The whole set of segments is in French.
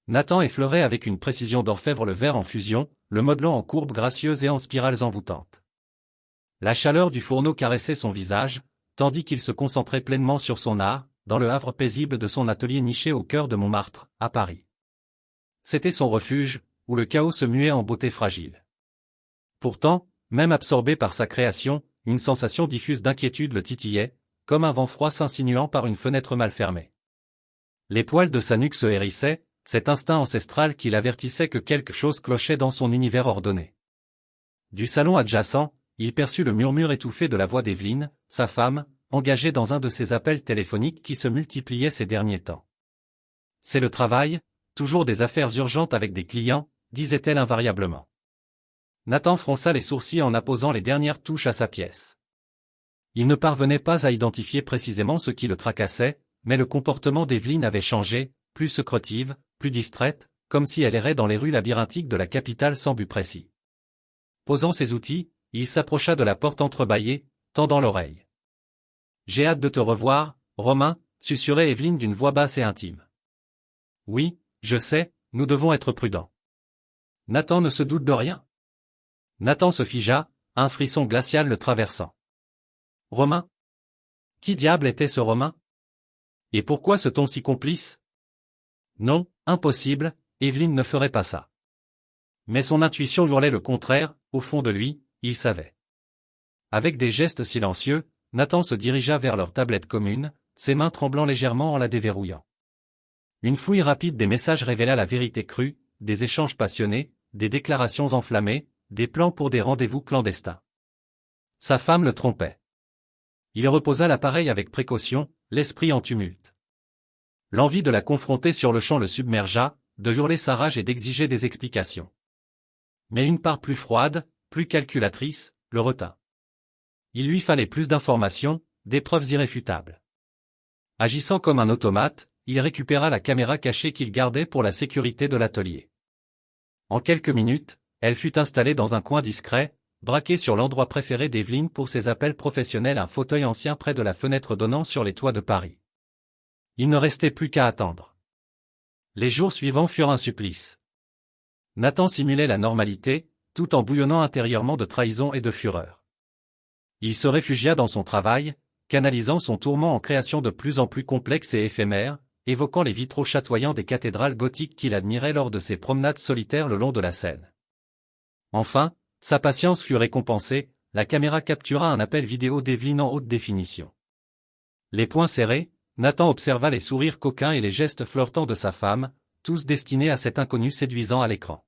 Nathan effleurait avec une précision d'orfèvre le verre en fusion, le modelant en courbes gracieuses et en spirales envoûtantes. La chaleur du fourneau caressait son visage, tandis qu'il se concentrait pleinement sur son art, dans le havre paisible de son atelier niché au cœur de Montmartre, à Paris. C'était son refuge, où le chaos se muait en beauté fragile. Pourtant, même absorbé par sa création, une sensation diffuse d'inquiétude le titillait, comme un vent froid s'insinuant par une fenêtre mal fermée. Les poils de sa nuque se hérissaient, cet instinct ancestral qui l'avertissait que quelque chose clochait dans son univers ordonné. Du salon adjacent, il perçut le murmure étouffé de la voix d'Evelyne, sa femme, engagée dans un de ces appels téléphoniques qui se multipliaient ces derniers temps. « C'est le travail, toujours des affaires urgentes avec des clients », disait-elle invariablement. Nathan fronça les sourcils en apposant les dernières touches à sa pièce. Il ne parvenait pas à identifier précisément ce qui le tracassait, mais le comportement d'Evelyne avait changé, plus secretive, plus distraite, comme si elle errait dans les rues labyrinthiques de la capitale sans but précis. Posant ses outils, il s'approcha de la porte entrebâillée, tendant l'oreille. « J'ai hâte de te revoir, Romain », susurrait Evelyne d'une voix basse et intime. « Oui, je sais, nous devons être prudents. » Nathan ne se doute de rien. Nathan se figea, un frisson glacial le traversant. « Romain ? Qui diable était ce Romain ? Et pourquoi ce ton si complice ? Non, impossible, Evelyne ne ferait pas ça. Mais son intuition hurlait le contraire, au fond de lui, il savait. Avec des gestes silencieux, Nathan se dirigea vers leur tablette commune, ses mains tremblant légèrement en la déverrouillant. Une fouille rapide des messages révéla la vérité crue, des échanges passionnés, des déclarations enflammées, des plans pour des rendez-vous clandestins. Sa femme le trompait. Il reposa l'appareil avec précaution, l'esprit en tumulte. L'envie de la confronter sur le champ le submergea, de hurler sa rage et d'exiger des explications. Mais une part plus froide, plus calculatrice, le retint. Il lui fallait plus d'informations, des preuves irréfutables. Agissant comme un automate, il récupéra la caméra cachée qu'il gardait pour la sécurité de l'atelier. En quelques minutes, elle fut installée dans un coin discret, braquée sur l'endroit préféré d'Evelyne pour ses appels professionnels, un fauteuil ancien près de la fenêtre donnant sur les toits de Paris. Il ne restait plus qu'à attendre. Les jours suivants furent un supplice. Nathan simulait la normalité, tout en bouillonnant intérieurement de trahison et de fureur. Il se réfugia dans son travail, canalisant son tourment en créations de plus en plus complexes et éphémères, évoquant les vitraux chatoyants des cathédrales gothiques qu'il admirait lors de ses promenades solitaires le long de la Seine. Enfin, sa patience fut récompensée, la caméra captura un appel vidéo d'Evelyne en haute définition. Les poings serrés, Nathan observa les sourires coquins et les gestes flirtants de sa femme, tous destinés à cet inconnu séduisant à l'écran.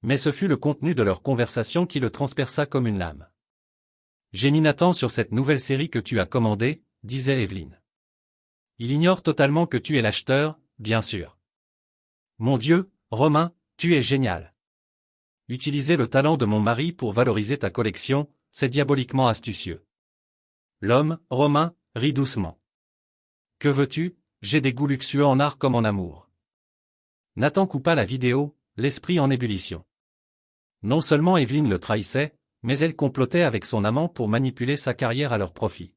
Mais ce fut le contenu de leur conversation qui le transperça comme une lame. « J'ai mis Nathan sur cette nouvelle série que tu as commandée, » disait Evelyne. « Il ignore totalement que tu es l'acheteur, bien sûr. Mon Dieu, Romain, tu es génial. Utiliser le talent de mon mari pour valoriser ta collection, c'est diaboliquement astucieux. » L'homme, Romain, rit doucement. « Que veux-tu, j'ai des goûts luxueux en art comme en amour. » Nathan coupa la vidéo, l'esprit en ébullition. Non seulement Evelyne le trahissait, mais elle complotait avec son amant pour manipuler sa carrière à leur profit.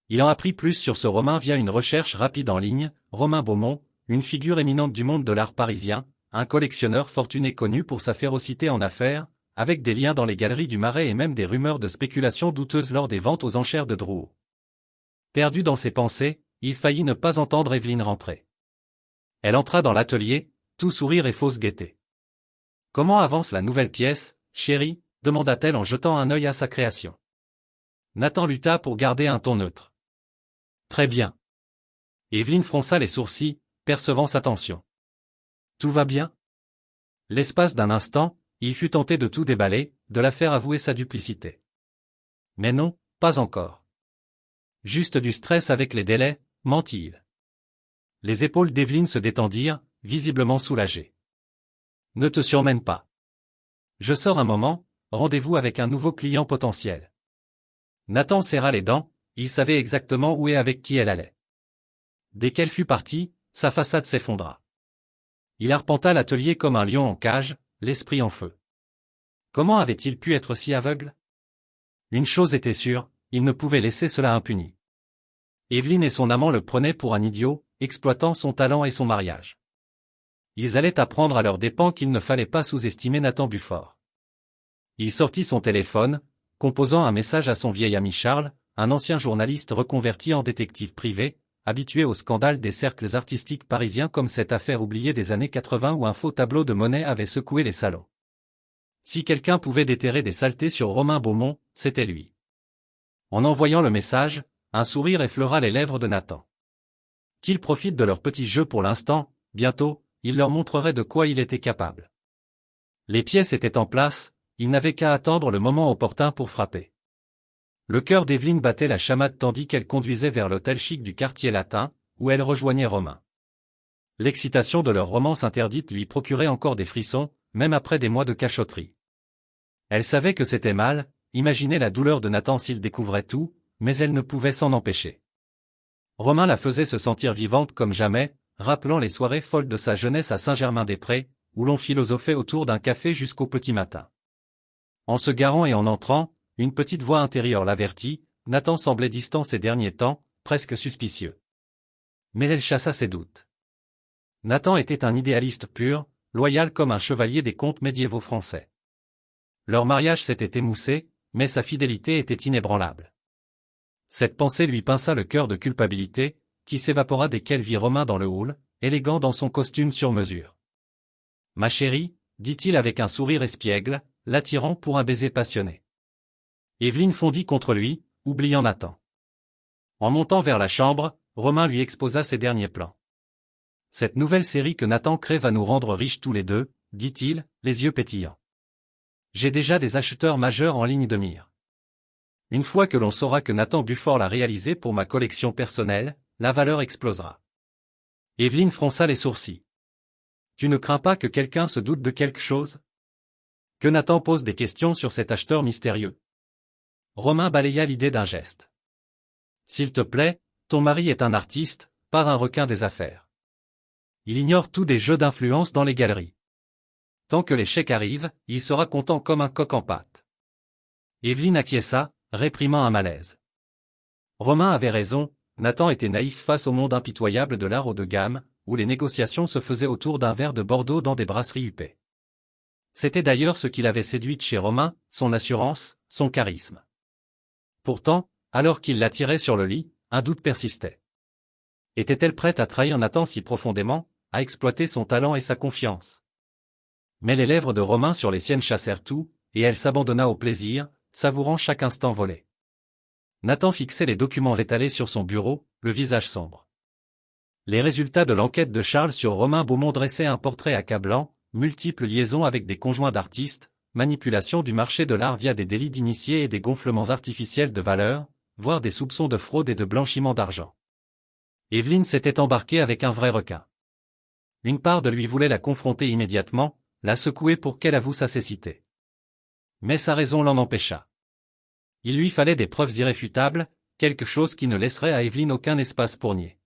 Il en apprit plus sur ce Romain via une recherche rapide en ligne. Romain Beaumont, une figure éminente du monde de l'art parisien, un collectionneur fortuné connu pour sa férocité en affaires, avec des liens dans les galeries du Marais et même des rumeurs de spéculation douteuses lors des ventes aux enchères de Drouot. Perdu dans ses pensées, il faillit ne pas entendre Evelyne rentrer. Elle entra dans l'atelier, tout sourire et fausse gaieté. « Comment avance la nouvelle pièce, chérie ?» demanda-t-elle en jetant un œil à sa création. Nathan lutta pour garder un ton neutre. « Très bien. » Evelyne fronça les sourcils, percevant sa tension. « Tout va bien ?» L'espace d'un instant, il fut tenté de tout déballer, de la faire avouer sa duplicité. Mais non, pas encore. Juste du stress avec les délais, mentit-il. Les épaules d'Evelyne se détendirent, visiblement soulagées. « Ne te surmène pas. Je sors un moment, rendez-vous avec un nouveau client potentiel. » Nathan serra les dents, il savait exactement où et avec qui elle allait. Dès qu'elle fut partie, sa façade s'effondra. Il arpenta l'atelier comme un lion en cage, l'esprit en feu. Comment avait-il pu être si aveugle? Une chose était sûre, il ne pouvait laisser cela impuni. Evelyne et son amant le prenaient pour un idiot, exploitant son talent et son mariage. Ils allaient apprendre à leurs dépens qu'il ne fallait pas sous-estimer Nathan Bufford. Il sortit son téléphone, composant un message à son vieil ami Charles, un ancien journaliste reconverti en détective privé, habitué aux scandales des cercles artistiques parisiens comme cette affaire oubliée des années 80 où un faux tableau de Monet avait secoué les salons. Si quelqu'un pouvait déterrer des saletés sur Romain Beaumont, c'était lui. En envoyant le message, un sourire effleura les lèvres de Nathan. Qu'ils profitent de leur petit jeu pour l'instant, bientôt, il leur montrerait de quoi il était capable. Les pièces étaient en place, il n'avait qu'à attendre le moment opportun pour frapper. Le cœur d'Evelyne battait la chamade tandis qu'elle conduisait vers l'hôtel chic du quartier latin, où elle rejoignait Romain. L'excitation de leur romance interdite lui procurait encore des frissons, même après des mois de cachotterie. Elle savait que c'était mal, imaginait la douleur de Nathan s'il découvrait tout, mais elle ne pouvait s'en empêcher. Romain la faisait se sentir vivante comme jamais, rappelant les soirées folles de sa jeunesse à Saint-Germain-des-Prés, où l'on philosophait autour d'un café jusqu'au petit matin. En se garant et en entrant, une petite voix intérieure l'avertit, Nathan semblait distant ces derniers temps, presque suspicieux. Mais elle chassa ses doutes. Nathan était un idéaliste pur, loyal comme un chevalier des contes médiévaux français. Leur mariage s'était émoussé, mais sa fidélité était inébranlable. Cette pensée lui pinça le cœur de culpabilité, qui s'évapora dès qu'elle vit Romain dans le hall, élégant dans son costume sur mesure. « Ma chérie », dit-il avec un sourire espiègle, l'attirant pour un baiser passionné. Evelyne fondit contre lui, oubliant Nathan. En montant vers la chambre, Romain lui exposa ses derniers plans. « Cette nouvelle série que Nathan crée va nous rendre riches tous les deux, dit-il, les yeux pétillants. J'ai déjà des acheteurs majeurs en ligne de mire. Une fois que l'on saura que Nathan Bufford l'a réalisé pour ma collection personnelle, la valeur explosera. » Evelyne fronça les sourcils. « Tu ne crains pas que quelqu'un se doute de quelque chose ? Que Nathan pose des questions sur cet acheteur mystérieux. » Romain balaya l'idée d'un geste. « S'il te plaît, ton mari est un artiste, pas un requin des affaires. Il ignore tout des jeux d'influence dans les galeries. Tant que les chèques arrivent, il sera content comme un coq en pâte. » Evelyne acquiesça, réprimant un malaise. Romain avait raison, Nathan était naïf face au monde impitoyable de l'art haut de gamme, où les négociations se faisaient autour d'un verre de Bordeaux dans des brasseries huppées. C'était d'ailleurs ce qui l'avait séduite chez Romain, son assurance, son charisme. Pourtant, alors qu'il l'attirait sur le lit, un doute persistait. Était-elle prête à trahir Nathan si profondément, à exploiter son talent et sa confiance? Mais les lèvres de Romain sur les siennes chassèrent tout, et elle s'abandonna au plaisir, savourant chaque instant volé. Nathan fixait les documents étalés sur son bureau, le visage sombre. Les résultats de l'enquête de Charles sur Romain Beaumont dressaient un portrait accablant, multiples liaisons avec des conjoints d'artistes, manipulation du marché de l'art via des délits d'initiés et des gonflements artificiels de valeur, voire des soupçons de fraude et de blanchiment d'argent. Evelyne s'était embarquée avec un vrai requin. Une part de lui voulait la confronter immédiatement, la secouer pour qu'elle avoue sa cécité. Mais sa raison l'en empêcha. Il lui fallait des preuves irréfutables, quelque chose qui ne laisserait à Evelyne aucun espace pour nier.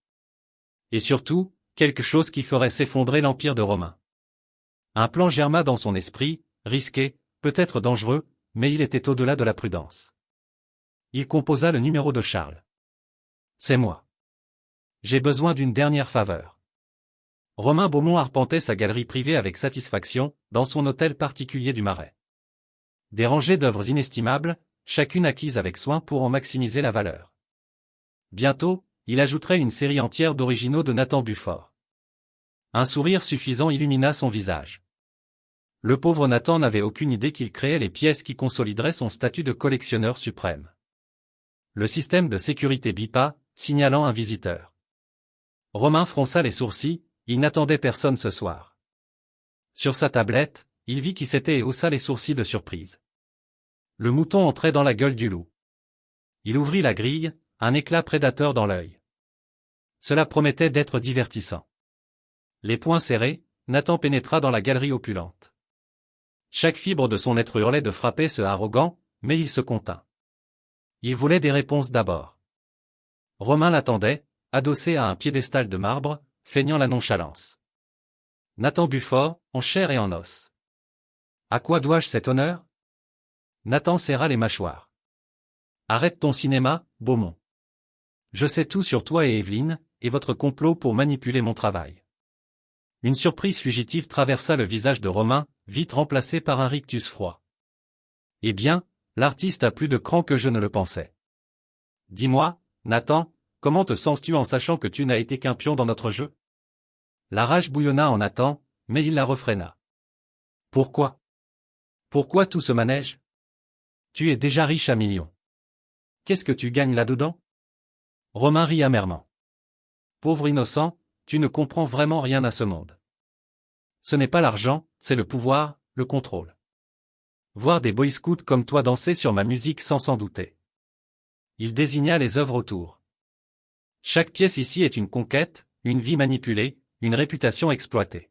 Et surtout, quelque chose qui ferait s'effondrer l'empire de Romain. Un plan germa dans son esprit, risqué, peut-être dangereux, mais il était au-delà de la prudence. Il composa le numéro de Charles. « C'est moi. J'ai besoin d'une dernière faveur. » Romain Beaumont arpentait sa galerie privée avec satisfaction, dans son hôtel particulier du Marais. Des rangées d'œuvres inestimables, chacune acquise avec soin pour en maximiser la valeur. Bientôt, il ajouterait une série entière d'originaux de Nathan Bufford. Un sourire suffisant illumina son visage. Le pauvre Nathan n'avait aucune idée qu'il créait les pièces qui consolideraient son statut de collectionneur suprême. Le système de sécurité bipa, signalant un visiteur. Romain fronça les sourcils, il n'attendait personne ce soir. Sur sa tablette, il vit qui c'était et haussa les sourcils de surprise. Le mouton entrait dans la gueule du loup. Il ouvrit la grille, un éclat prédateur dans l'œil. Cela promettait d'être divertissant. Les poings serrés, Nathan pénétra dans la galerie opulente. Chaque fibre de son être hurlait de frapper ce arrogant, mais il se contint. Il voulait des réponses d'abord. Romain l'attendait, adossé à un piédestal de marbre, feignant la nonchalance. Nathan Bufford, en chair et en os. À quoi dois-je cet honneur? Nathan serra les mâchoires. Arrête ton cinéma, Beaumont. Je sais tout sur toi et Evelyne, et votre complot pour manipuler mon travail. Une surprise fugitive traversa le visage de Romain, vite remplacé par un rictus froid. Eh bien, l'artiste a plus de cran que je ne le pensais. Dis-moi, Nathan, comment te sens-tu en sachant que tu n'as été qu'un pion dans notre jeu? La rage bouillonna en Nathan, mais il la refréna. Pourquoi? Pourquoi tout ce manège? Tu es déjà riche à millions. Qu'est-ce que tu gagnes là-dedans? Romain rit amèrement. Pauvre innocent, tu ne comprends vraiment rien à ce monde. Ce n'est pas l'argent, c'est le pouvoir, le contrôle. Voir des boy scouts comme toi danser sur ma musique sans s'en douter. Il désigna les œuvres autour. Chaque pièce ici est une conquête, une vie manipulée, une réputation exploitée.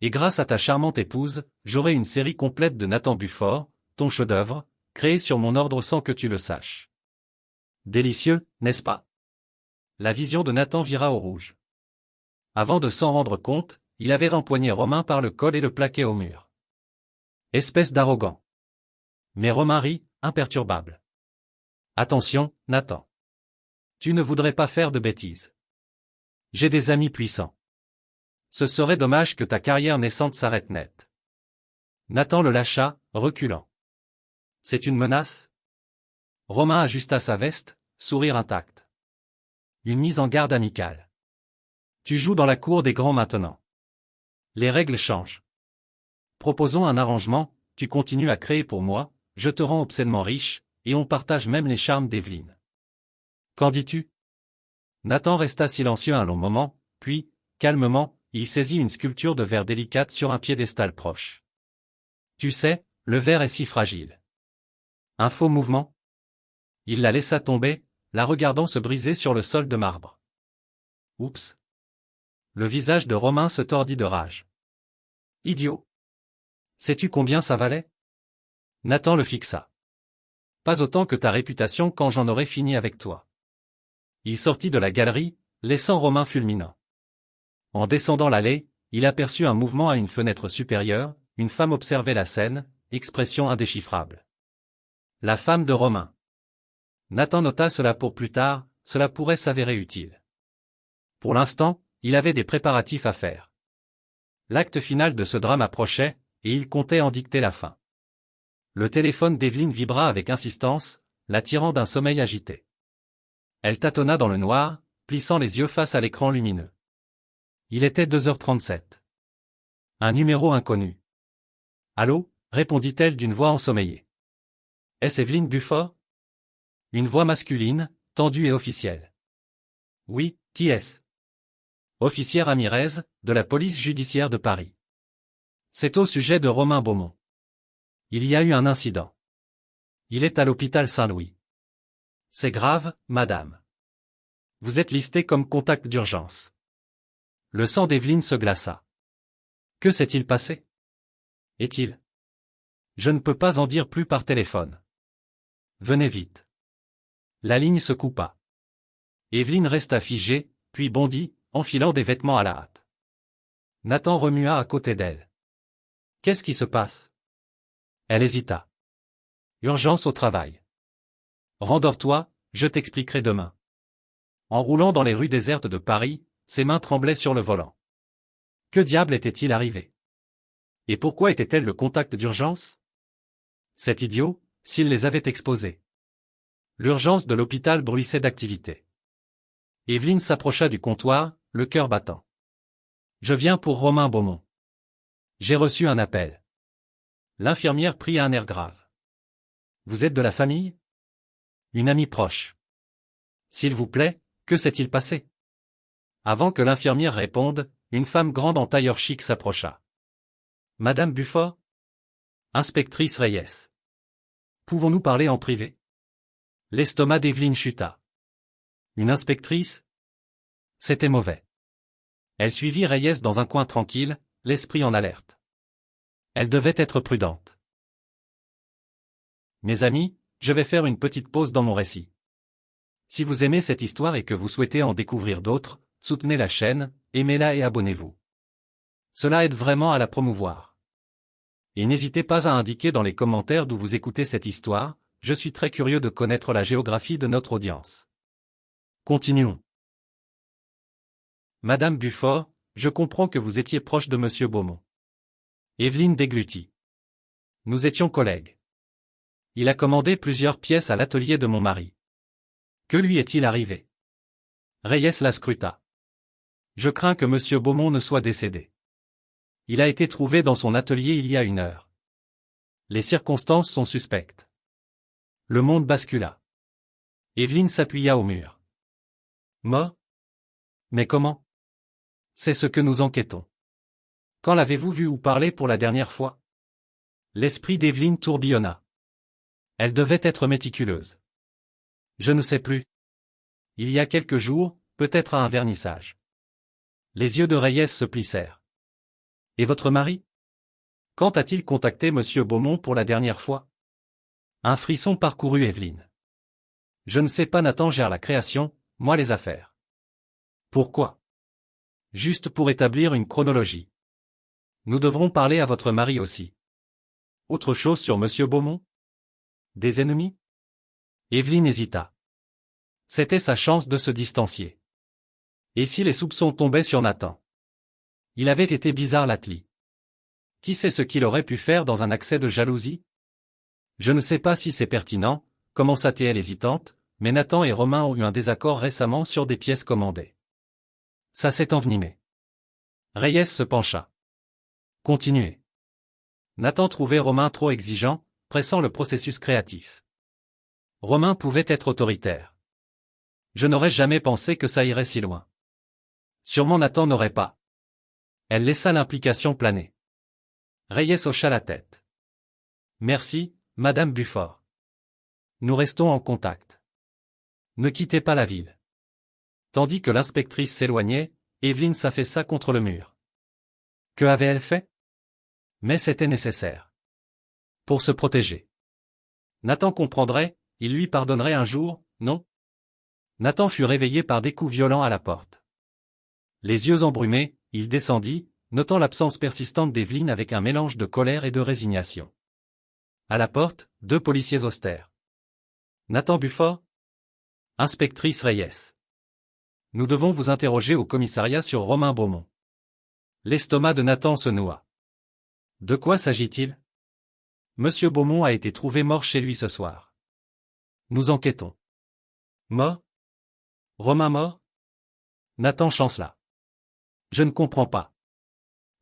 Et grâce à ta charmante épouse, j'aurai une série complète de Nathan Bufford, ton chef-d'œuvre, créé sur mon ordre sans que tu le saches. Délicieux, n'est-ce pas? La vision de Nathan vira au rouge. Avant de s'en rendre compte, il avait empoigné Romain par le col et le plaquait au mur. Espèce d'arrogant. Mais Romain rit, imperturbable. Attention, Nathan. Tu ne voudrais pas faire de bêtises. J'ai des amis puissants. Ce serait dommage que ta carrière naissante s'arrête net. Nathan le lâcha, reculant. C'est une menace? Romain ajusta sa veste, sourire intact. Une mise en garde amicale. Tu joues dans la cour des grands maintenant. Les règles changent. Proposons un arrangement, tu continues à créer pour moi, je te rends obscènement riche, et on partage même les charmes d'Evelyne. Qu'en dis-tu? Nathan resta silencieux un long moment, puis, calmement, il saisit une sculpture de verre délicate sur un piédestal proche. Tu sais, le verre est si fragile. Un faux mouvement? Il la laissa tomber, la regardant se briser sur le sol de marbre. Oups! Le visage de Romain se tordit de rage. Idiot! Sais-tu combien ça valait? Nathan le fixa. Pas autant que ta réputation quand j'en aurai fini avec toi. Il sortit de la galerie, laissant Romain fulminant. En descendant l'allée, il aperçut un mouvement à une fenêtre supérieure, une femme observait la scène, expression indéchiffrable. La femme de Romain. Nathan nota cela pour plus tard, cela pourrait s'avérer utile. Pour l'instant, il avait des préparatifs à faire. L'acte final de ce drame approchait, et il comptait en dicter la fin. Le téléphone d'Evelyne vibra avec insistance, l'attirant d'un sommeil agité. Elle tâtonna dans le noir, plissant les yeux face à l'écran lumineux. Il était 2h37. Un numéro inconnu. Allô, répondit-elle d'une voix ensommeillée. Est-ce Evelyne Bufford? Une voix masculine, tendue et officielle. Oui, qui est-ce? Officier Ramirez, de la police judiciaire de Paris. C'est au sujet de Romain Beaumont. Il y a eu un incident. Il est à l'hôpital Saint-Louis. C'est grave, madame. Vous êtes listé comme contact d'urgence. Le sang d'Evelyne se glaça. Que s'est-il passé? Est-il? Je ne peux pas en dire plus par téléphone. Venez vite. La ligne se coupa. Evelyne resta figée, puis bondit, enfilant des vêtements à la hâte. Nathan remua à côté d'elle. Qu'est-ce qui se passe? Elle hésita. Urgence au travail. Rendors-toi, je t'expliquerai demain. En roulant dans les rues désertes de Paris, ses mains tremblaient sur le volant. Que diable était-il arrivé? Et pourquoi était-elle le contact d'urgence? Cet idiot, s'il les avait exposés. L'urgence de l'hôpital bruissait d'activité. Evelyne s'approcha du comptoir, le cœur battant. Je viens pour Romain Beaumont. J'ai reçu un appel. L'infirmière prit un air grave. Vous êtes de la famille? Une amie proche. S'il vous plaît, que s'est-il passé? Avant que l'infirmière réponde, une femme grande en tailleur chic s'approcha. Madame Bufford? Inspectrice Reyes. Pouvons-nous parler en privé? L'estomac d'Evelyne chuta. Une inspectrice? C'était mauvais. Elle suivit Reyes dans un coin tranquille, l'esprit en alerte. Elle devait être prudente. Mes amis, je vais faire une petite pause dans mon récit. Si vous aimez cette histoire et que vous souhaitez en découvrir d'autres, soutenez la chaîne, aimez-la et abonnez-vous. Cela aide vraiment à la promouvoir. Et n'hésitez pas à indiquer dans les commentaires d'où vous écoutez cette histoire, je suis très curieux de connaître la géographie de notre audience. Continuons. Madame Bufford, Je comprends que vous étiez proche de monsieur Beaumont. Evelyne déglutit. Nous étions collègues. Il a commandé plusieurs pièces à l'atelier de mon mari. Que lui est-il arrivé? Reyes la scruta. Je crains que monsieur Beaumont ne soit décédé. Il a été trouvé dans son atelier il y a 1 heure. Les circonstances sont suspectes. Le monde bascula. Evelyne s'appuya au mur. Mort? Mais comment? C'est ce que nous enquêtons. Quand l'avez-vous vu ou parlé pour la dernière fois? L'esprit d'Evelyne tourbillonna. Elle devait être méticuleuse. Je ne sais plus. Il y a quelques jours, peut-être à un vernissage. Les yeux de Reyes se plissèrent. Et votre mari? Quand a-t-il contacté monsieur Beaumont pour la dernière fois? Un frisson parcourut Evelyne. Je ne sais pas, Nathan gère la création, moi les affaires. Pourquoi? Juste pour établir une chronologie. Nous devrons parler à votre mari aussi. Autre chose sur monsieur Beaumont? Des ennemis? Evelyne hésita. C'était sa chance de se distancier. Et si les soupçons tombaient sur Nathan? Il avait été bizarre l'Atli. Qui sait ce qu'il aurait pu faire dans un accès de jalousie? Je ne sais pas si c'est pertinent, commença-t-elle hésitante, mais Nathan et Romain ont eu un désaccord récemment sur des pièces commandées. Ça s'est envenimé. Reyes se pencha. Continuez. Nathan trouvait Romain trop exigeant, pressant le processus créatif. Romain pouvait être autoritaire. Je n'aurais jamais pensé que ça irait si loin. Sûrement Nathan n'aurait pas. Elle laissa l'implication planer. Reyes hocha la tête. Merci, Madame Bufford. Nous restons en contact. Ne quittez pas la ville. Tandis que l'inspectrice s'éloignait, Evelyne s'affaissa contre le mur. Que avait-elle fait? Mais c'était nécessaire. Pour se protéger. Nathan comprendrait, il lui pardonnerait un jour, non? Nathan fut réveillé par des coups violents à la porte. Les yeux embrumés, il descendit, notant l'absence persistante d'Evelyne avec un mélange de colère et de résignation. À la porte, 2 policiers austères. Nathan Bufford? Inspectrice Reyes. Nous devons vous interroger au commissariat sur Romain Beaumont. L'estomac de Nathan se noua. De quoi s'agit-il? Monsieur Beaumont a été trouvé mort chez lui ce soir. Nous enquêtons. Mort? Romain mort? Nathan chancela. Je ne comprends pas.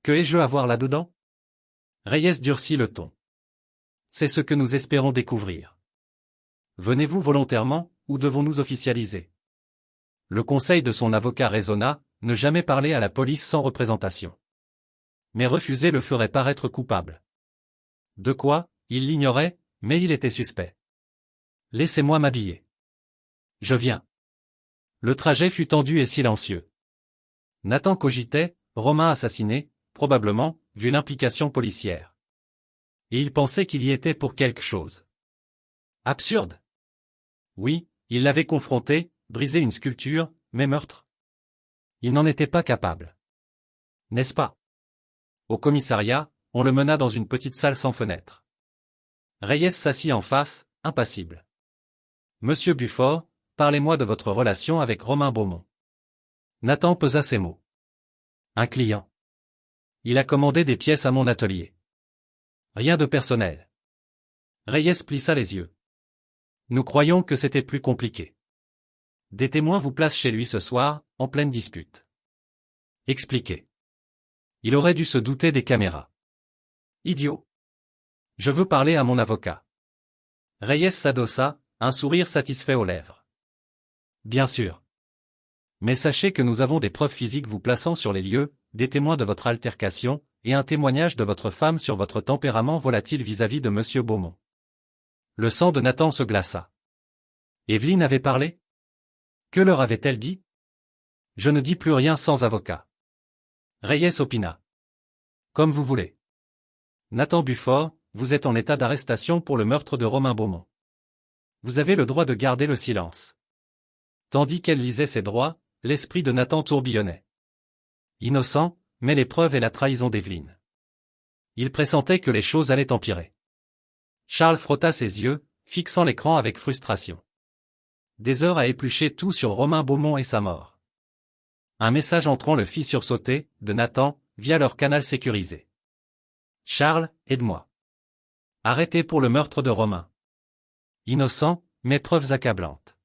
Que ai-je à voir là-dedans? Reyes durcit le ton. C'est ce que nous espérons découvrir. Venez-vous volontairement, ou devons-nous officialiser? Le conseil de son avocat raisonna, ne jamais parler à la police sans représentation. Mais refuser le ferait paraître coupable. De quoi, il l'ignorait, mais il était suspect. Laissez-moi m'habiller. Je viens. Le trajet fut tendu et silencieux. Nathan cogitait, Romain assassiné, probablement, vu l'implication policière. Et il pensait qu'il y était pour quelque chose. Absurde. Oui, il l'avait confronté, brisé une sculpture, mais meurtre. Il n'en était pas capable. N'est-ce pas? Au commissariat, on le mena dans une petite salle sans fenêtre. Reyes s'assit en face, impassible. Monsieur Bufford, parlez-moi de votre relation avec Romain Beaumont. Nathan pesa ses mots. Un client. Il a commandé des pièces à mon atelier. Rien de personnel. Reyes plissa les yeux. Nous croyons que c'était plus compliqué. Des témoins vous placent chez lui ce soir, en pleine dispute. Expliquez. Il aurait dû se douter des caméras. Idiot. Je veux parler à mon avocat. Reyes s'adossa, un sourire satisfait aux lèvres. Bien sûr. Mais sachez que nous avons des preuves physiques vous plaçant sur les lieux, des témoins de votre altercation, et un témoignage de votre femme sur votre tempérament volatile vis-à-vis de monsieur Beaumont. Le sang de Nathan se glaça. Evelyne avait parlé? Que leur avait-elle dit? Je ne dis plus rien sans avocat. Reyes opina. Comme vous voulez. Nathan Bufford, vous êtes en état d'arrestation pour le meurtre de Romain Beaumont. Vous avez le droit de garder le silence. Tandis qu'elle lisait ses droits, l'esprit de Nathan tourbillonnait. Innocent, mais les preuves et la trahison d'Evelyne. Il pressentait que les choses allaient empirer. Charles frotta ses yeux, fixant l'écran avec frustration. Des heures à éplucher tout sur Romain Beaumont et sa mort. Un message entrant le fit sursauter, de Nathan, via leur canal sécurisé. Charles, aide-moi. Arrêté pour le meurtre de Romain. Innocent, mais preuves accablantes.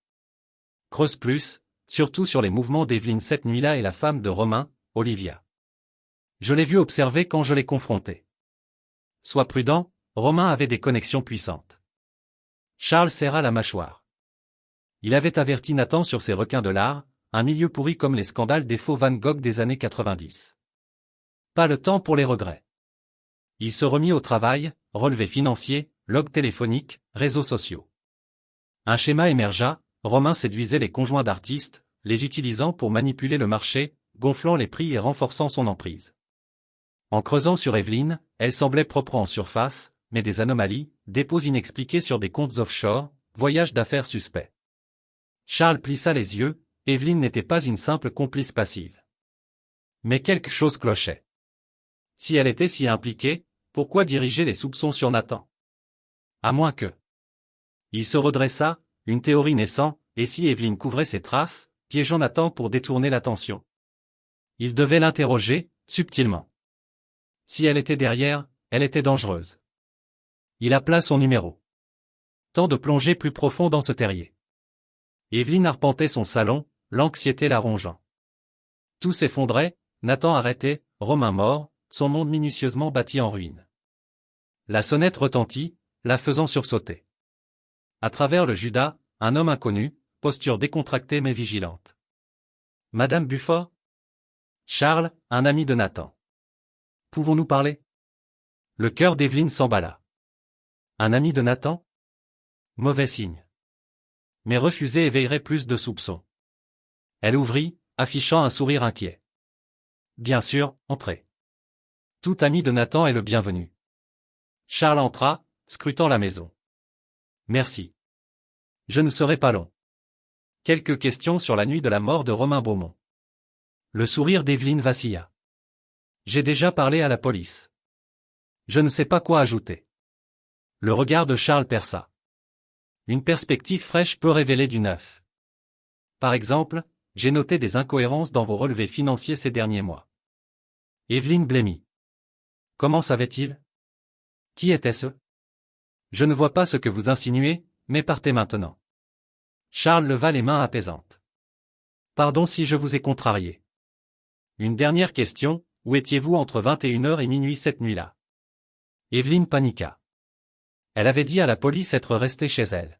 Creuse plus, surtout sur les mouvements d'Evelyne cette nuit-là et la femme de Romain, Olivia. Je l'ai vu observer quand je l'ai confronté. Sois prudent, Romain avait des connexions puissantes. Charles serra la mâchoire. Il avait averti Nathan sur ces requins de l'art, un milieu pourri comme les scandales des faux Van Gogh des années 90. Pas le temps pour les regrets. Il se remit au travail, relevés financiers, logs téléphoniques, réseaux sociaux. Un schéma émergea, Romain séduisait les conjoints d'artistes, les utilisant pour manipuler le marché, gonflant les prix et renforçant son emprise. En creusant sur Evelyne, elle semblait propre en surface, mais des anomalies, dépôts inexpliqués sur des comptes offshore, voyages d'affaires suspects. Charles plissa les yeux, Evelyne n'était pas une simple complice passive. Mais quelque chose clochait. Si elle était si impliquée, pourquoi diriger les soupçons sur Nathan? À moins que... Il se redressa, une théorie naissant, et si Evelyne couvrait ses traces, piégeant Nathan pour détourner l'attention? Il devait l'interroger, subtilement. Si elle était derrière, elle était dangereuse. Il appela son numéro. Temps de plonger plus profond dans ce terrier. Evelyne arpentait son salon, l'anxiété la rongeant. Tout s'effondrait, Nathan arrêté, Romain mort, son monde minutieusement bâti en ruine. La sonnette retentit, la faisant sursauter. À travers le Judas, un homme inconnu, posture décontractée mais vigilante. Madame Buffort? Charles, un ami de Nathan. Pouvons-nous parler? Le cœur d'Evelyne s'emballa. Un ami de Nathan? Mauvais signe. Mais refuser éveillerait plus de soupçons. Elle ouvrit, affichant un sourire inquiet. Bien sûr, entrez. Tout ami de Nathan est le bienvenu. Charles entra, scrutant la maison. Merci. Je ne serai pas long. Quelques questions sur la nuit de la mort de Romain Beaumont. Le sourire d'Evelyne vacilla. J'ai déjà parlé à la police. Je ne sais pas quoi ajouter. Le regard de Charles perça. Une perspective fraîche peut révéler du neuf. Par exemple, j'ai noté des incohérences dans vos relevés financiers ces derniers mois. Evelyne blêmit. Comment savait-il? Qui était-ce? Je ne vois pas ce que vous insinuez, mais partez maintenant. Charles leva les mains apaisantes. Pardon si je vous ai contrarié. Une dernière question, où étiez-vous entre 21h et minuit cette nuit-là? Evelyne paniqua. Elle avait dit à la police être restée chez elle.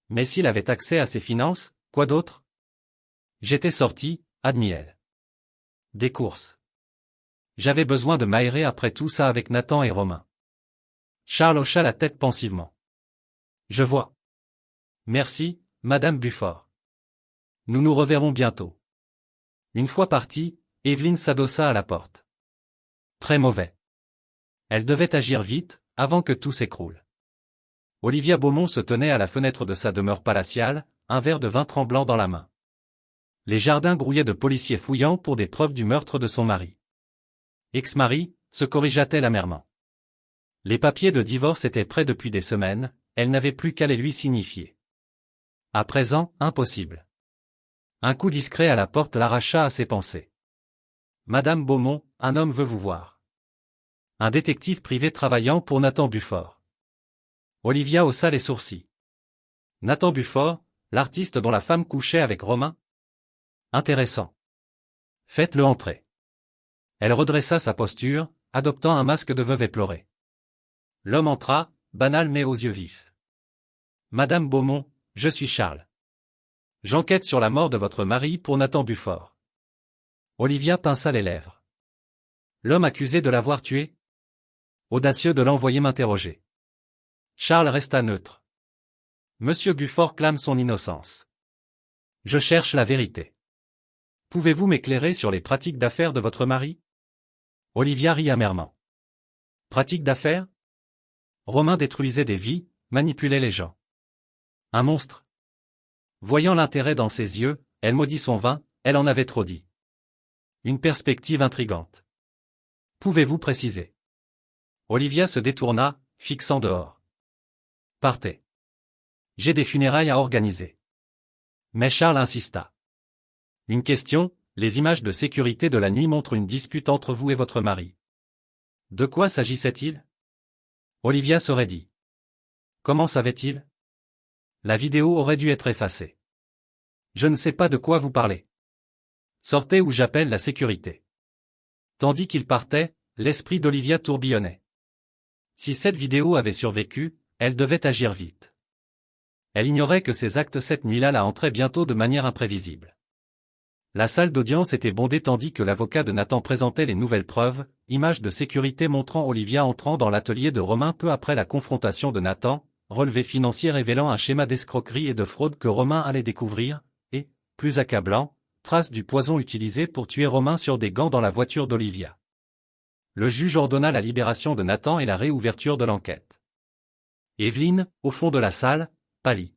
Mais s'il avait accès à ses finances, quoi d'autre? J'étais sorti, admit-elle. Des courses. J'avais besoin de m'aérer après tout ça avec Nathan et Romain. Charles hocha la tête pensivement. Je vois. Merci, Madame Buffort. Nous nous reverrons bientôt. Une fois partie, Evelyne s'adossa à la porte. Très mauvais. Elle devait agir vite, avant que tout s'écroule. Olivia Beaumont se tenait à la fenêtre de sa demeure palatiale, un verre de vin tremblant dans la main. Les jardins grouillaient de policiers fouillant pour des preuves du meurtre de son mari. Ex-mari, se corrigea-t-elle amèrement. Les papiers de divorce étaient prêts depuis des semaines, elle n'avait plus qu'à les lui signifier. À présent, impossible. Un coup discret à la porte l'arracha à ses pensées. Madame Beaumont, un homme veut vous voir. Un détective privé travaillant pour Nathan Buffort. Olivia haussa les sourcils. Nathan Buffort, l'artiste dont la femme couchait avec Romain? Intéressant. Faites-le entrer. Elle redressa sa posture, adoptant un masque de veuve éplorée. L'homme entra, banal mais aux yeux vifs. Madame Beaumont, je suis Charles. J'enquête sur la mort de votre mari pour Nathan Buffort. Olivia pinça les lèvres. L'homme accusé de l'avoir tué? Audacieux de l'envoyer m'interroger. Charles resta neutre. Monsieur Buffort clame son innocence. Je cherche la vérité. Pouvez-vous m'éclairer sur les pratiques d'affaires de votre mari? Olivia rit amèrement. Pratiques d'affaires? Romain détruisait des vies, manipulait les gens. Un monstre. Voyant l'intérêt dans ses yeux, elle maudit son vin, elle en avait trop dit. Une perspective intrigante. Pouvez-vous préciser? Olivia se détourna, fixant dehors. Partez. J'ai des funérailles à organiser. Mais Charles insista. Une question, Les images de sécurité de la nuit montrent une dispute entre vous et votre mari. De quoi s'agissait-il? Olivia serait dit. Comment savait-il? La vidéo aurait dû être effacée. Je ne sais pas de quoi vous parlez. Sortez ou j'appelle la sécurité. Tandis qu'il partait, l'esprit d'Olivia tourbillonnait. Si cette vidéo avait survécu, elle devait agir vite. Elle ignorait que ses actes cette nuit-là la hantraient bientôt de manière imprévisible. La salle d'audience était bondée tandis que l'avocat de Nathan présentait les nouvelles preuves, images de sécurité montrant Olivia entrant dans l'atelier de Romain peu après la confrontation de Nathan, relevés financiers révélant un schéma d'escroquerie et de fraude que Romain allait découvrir, et, plus accablant, traces du poison utilisé pour tuer Romain sur des gants dans la voiture d'Olivia. Le juge ordonna la libération de Nathan et la réouverture de l'enquête. Evelyne, au fond de la salle, pâlit.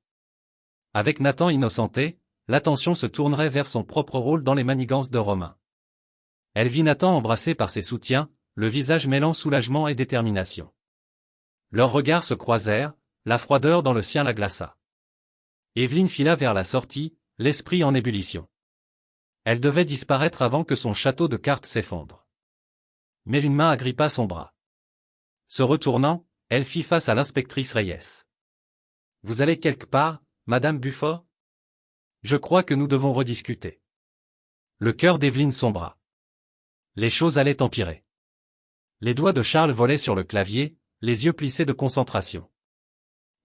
Avec Nathan innocenté, l'attention se tournerait vers son propre rôle dans les manigances de Romain. Elle vit Nathan embrassé par ses soutiens, le visage mêlant soulagement et détermination. Leurs regards se croisèrent, la froideur dans le sien la glaça. Evelyne fila vers la sortie, l'esprit en ébullition. Elle devait disparaître avant que son château de cartes s'effondre. Mais une main agrippa son bras. Se retournant, elle fit face à l'inspectrice Reyes. « Vous allez quelque part, Madame Bufford ? Je crois que nous devons rediscuter. » Le cœur d'Evelyne sombra. Les choses allaient empirer. Les doigts de Charles volaient sur le clavier, les yeux plissés de concentration.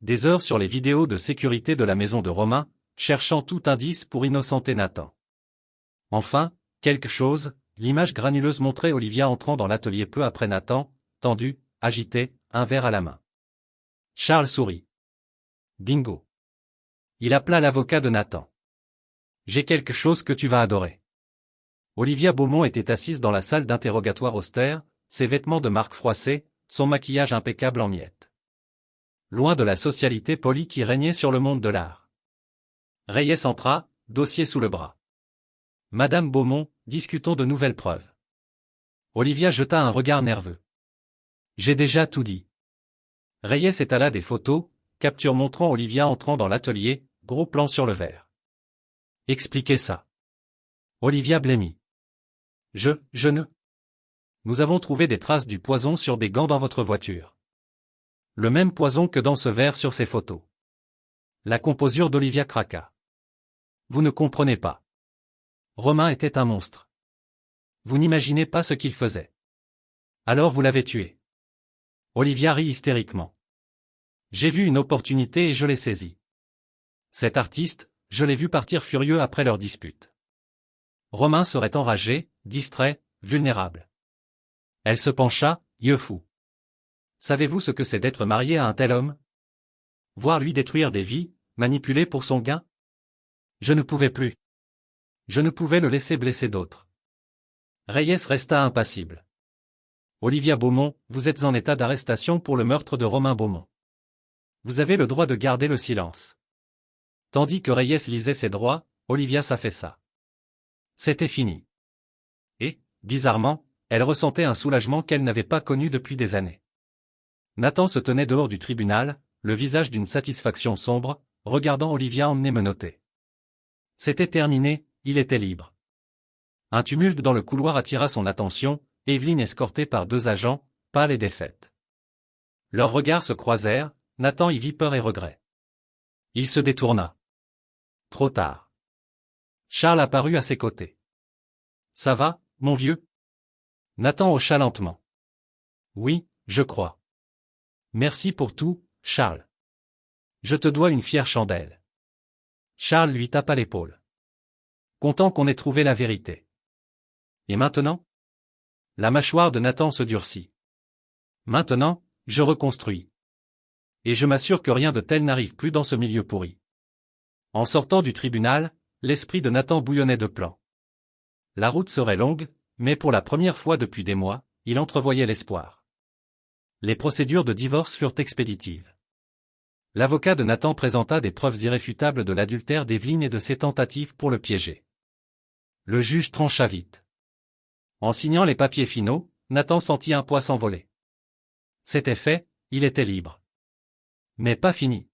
Des heures sur les vidéos de sécurité de la maison de Romain, cherchant tout indice pour innocenter Nathan. Enfin, quelque chose, l'image granuleuse montrait Olivia entrant dans l'atelier peu après Nathan, tendu, agité, un verre à la main. Charles sourit. Bingo. Il appela l'avocat de Nathan. J'ai quelque chose que tu vas adorer. Olivia Beaumont était assise dans la salle d'interrogatoire austère, ses vêtements de marque froissés, son maquillage impeccable en miettes. Loin de la socialité polie qui régnait sur le monde de l'art. Reyes entra, dossier sous le bras. Madame Beaumont, discutons de nouvelles preuves. Olivia jeta un regard nerveux. J'ai déjà tout dit. Reyes étala des photos, capture montrant Olivia entrant dans l'atelier, gros plan sur le verre. Expliquez ça. Olivia blêmit. Je ne. Nous avons trouvé des traces du poison sur des gants dans votre voiture. Le même poison que dans ce verre sur ces photos. La composure d'Olivia craqua. Vous ne comprenez pas. Romain était un monstre. Vous n'imaginez pas ce qu'il faisait. Alors vous l'avez tué. Olivia rit hystériquement. J'ai vu une opportunité et je l'ai saisie. Cet artiste, je l'ai vu partir furieux après leur dispute. Romain serait enragé, distrait, vulnérable. Elle se pencha, yeux fous. Savez-vous ce que c'est d'être marié à un tel homme? Voir lui détruire des vies, manipuler pour son gain? Je ne pouvais plus. Je ne pouvais le laisser blesser d'autres. Reyes resta impassible. Olivia Beaumont, vous êtes en état d'arrestation pour le meurtre de Romain Beaumont. Vous avez le droit de garder le silence. Tandis que Reyes lisait ses droits, Olivia s'affaissa. C'était fini. Et, bizarrement, elle ressentait un soulagement qu'elle n'avait pas connu depuis des années. Nathan se tenait dehors du tribunal, le visage d'une satisfaction sombre, regardant Olivia emmenée menottée. C'était terminé, il était libre. Un tumulte dans le couloir attira son attention, Evelyne escortée par 2 agents, pâle et défaite. Leurs regards se croisèrent, Nathan y vit peur et regret. Il se détourna. Trop tard. Charles apparut à ses côtés. Ça va, mon vieux? Nathan hocha lentement. Oui, je crois. Merci pour tout, Charles. Je te dois une fière chandelle. Charles lui tapa l'épaule. Content qu'on ait trouvé la vérité. Et maintenant? La mâchoire de Nathan se durcit. Maintenant, je reconstruis. Et je m'assure que rien de tel n'arrive plus dans ce milieu pourri. En sortant du tribunal, l'esprit de Nathan bouillonnait de plans. La route serait longue, mais pour la première fois depuis des mois, il entrevoyait l'espoir. Les procédures de divorce furent expéditives. L'avocat de Nathan présenta des preuves irréfutables de l'adultère d'Evelyne et de ses tentatives pour le piéger. Le juge trancha vite. En signant les papiers finaux, Nathan sentit un poids s'envoler. C'était fait, il était libre. Mais pas fini.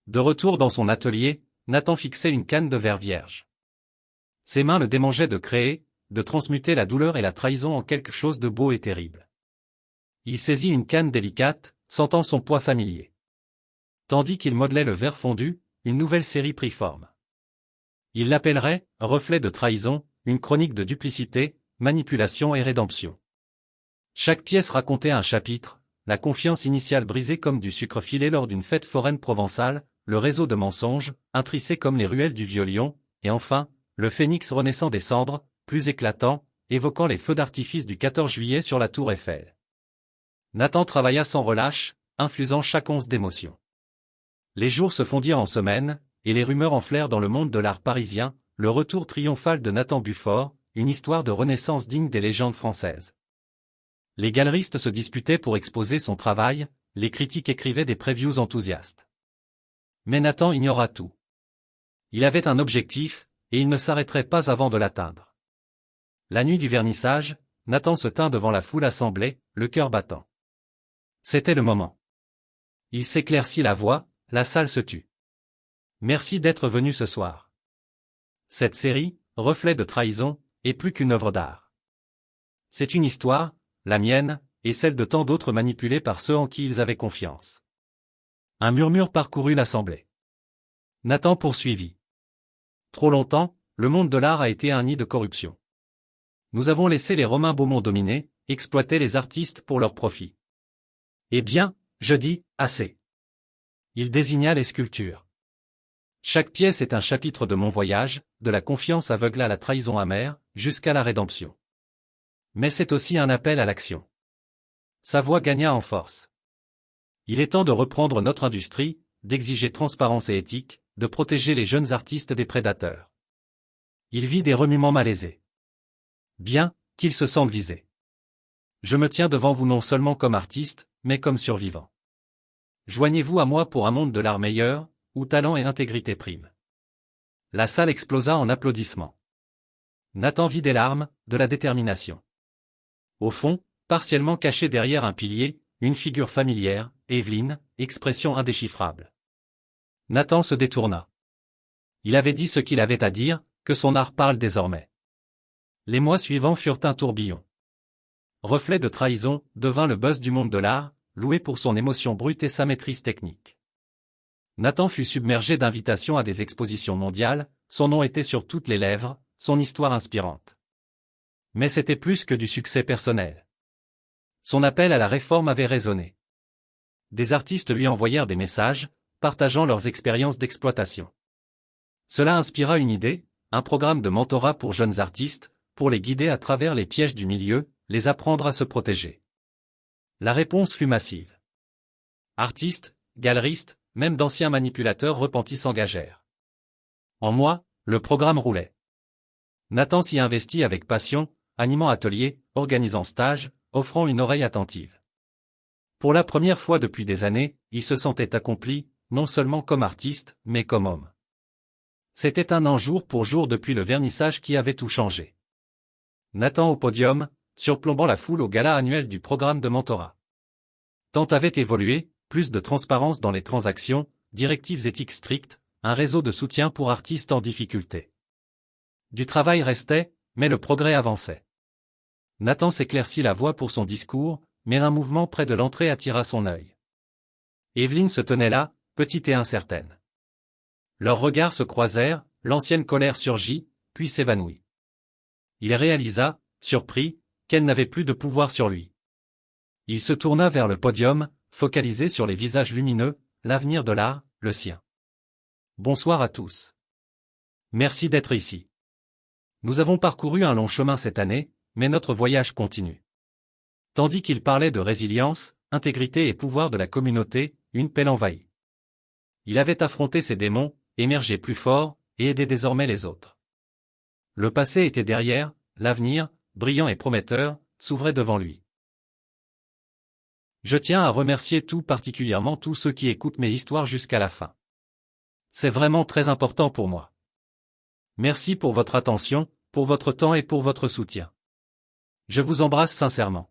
De retour dans son atelier, Nathan fixait une canne de verre vierge. Ses mains le démangeaient de créer, de transmuter la douleur et la trahison en quelque chose de beau et terrible. Il saisit une canne délicate, sentant son poids familier. Tandis qu'il modelait le verre fondu, une nouvelle série prit forme. Il l'appellerait « Reflet de trahison », une chronique de duplicité, manipulation et rédemption. Chaque pièce racontait un chapitre, la confiance initiale brisée comme du sucre filé lors d'une fête foraine provençale, le réseau de mensonges, intricé comme les ruelles du Vieux-Lyon, et enfin, le phénix renaissant des cendres, plus éclatant, évoquant les feux d'artifice du 14 juillet sur la tour Eiffel. Nathan travailla sans relâche, infusant chaque once d'émotion. Les jours se fondirent en semaines, et les rumeurs enflèrent dans le monde de l'art parisien, le retour triomphal de Nathan Buffort, une histoire de renaissance digne des légendes françaises. Les galeristes se disputaient pour exposer son travail, les critiques écrivaient des previews enthousiastes. Mais Nathan ignora tout. Il avait un objectif, et il ne s'arrêterait pas avant de l'atteindre. La nuit du vernissage, Nathan se tint devant la foule assemblée, le cœur battant. C'était le moment. Il s'éclaircit la voix, la salle se tut. Merci d'être venu ce soir. Cette série, reflet de trahison, est plus qu'une œuvre d'art. C'est une histoire, la mienne, et celle de tant d'autres manipulés par ceux en qui ils avaient confiance. Un murmure parcourut l'assemblée. Nathan poursuivit. Trop longtemps, le monde de l'art a été un nid de corruption. Nous avons laissé les Romains Beaumont dominer, exploiter les artistes pour leur profit. Eh bien, je dis, assez. Il désigna les sculptures. Chaque pièce est un chapitre de mon voyage, de la confiance aveugle à la trahison amère, jusqu'à la rédemption. Mais c'est aussi un appel à l'action. Sa voix gagna en force. Il est temps de reprendre notre industrie, d'exiger transparence et éthique, de protéger les jeunes artistes des prédateurs. Il vit des remuements malaisés. Bien, qu'ils se sentent visés. Je me tiens devant vous non seulement comme artiste, mais comme survivant. Joignez-vous à moi pour un monde de l'art meilleur, où talent et intégrité priment. La salle explosa en applaudissements. Nathan vit des larmes, de la détermination. Au fond, partiellement cachée derrière un pilier, une figure familière, Evelyne, expression indéchiffrable. Nathan se détourna. Il avait dit ce qu'il avait à dire, que son art parle désormais. Les mois suivants furent un tourbillon. Reflet de trahison devint le buzz du monde de l'art, loué pour son émotion brute et sa maîtrise technique. Nathan fut submergé d'invitations à des expositions mondiales, son nom était sur toutes les lèvres, son histoire inspirante. Mais c'était plus que du succès personnel. Son appel à la réforme avait résonné. Des artistes lui envoyèrent des messages, partageant leurs expériences d'exploitation. Cela inspira une idée, un programme de mentorat pour jeunes artistes, pour les guider à travers les pièges du milieu, les apprendre à se protéger. La réponse fut massive. Artistes, galeristes, même d'anciens manipulateurs repentis s'engagèrent. En mois, le programme roulait. Nathan s'y investit avec passion, animant ateliers, organisant stages, offrant une oreille attentive. Pour la première fois depuis des années, il se sentait accompli, non seulement comme artiste, mais comme homme. C'était un an jour pour jour depuis le vernissage qui avait tout changé. Nathan au podium, surplombant la foule au gala annuel du programme de mentorat. Tant avait évolué, plus de transparence dans les transactions, directives éthiques strictes, un réseau de soutien pour artistes en difficulté. Du travail restait, mais le progrès avançait. Nathan s'éclaircit la voix pour son discours, mais un mouvement près de l'entrée attira son œil. Evelyne se tenait là, petite et incertaine. Leurs regards se croisèrent, l'ancienne colère surgit, puis s'évanouit. Il réalisa, surpris, qu'elle n'avait plus de pouvoir sur lui. Il se tourna vers le podium, focalisé sur les visages lumineux, l'avenir de l'art, le sien. Bonsoir à tous. Merci d'être ici. Nous avons parcouru un long chemin cette année, mais notre voyage continue. Tandis qu'il parlait de résilience, intégrité et pouvoir de la communauté, une paix l'envahit. Il avait affronté ses démons, émergé plus fort, et aidé désormais les autres. Le passé était derrière, l'avenir, brillant et prometteur, s'ouvrait devant lui. Je tiens à remercier tout particulièrement tous ceux qui écoutent mes histoires jusqu'à la fin. C'est vraiment très important pour moi. Merci pour votre attention, pour votre temps et pour votre soutien. Je vous embrasse sincèrement.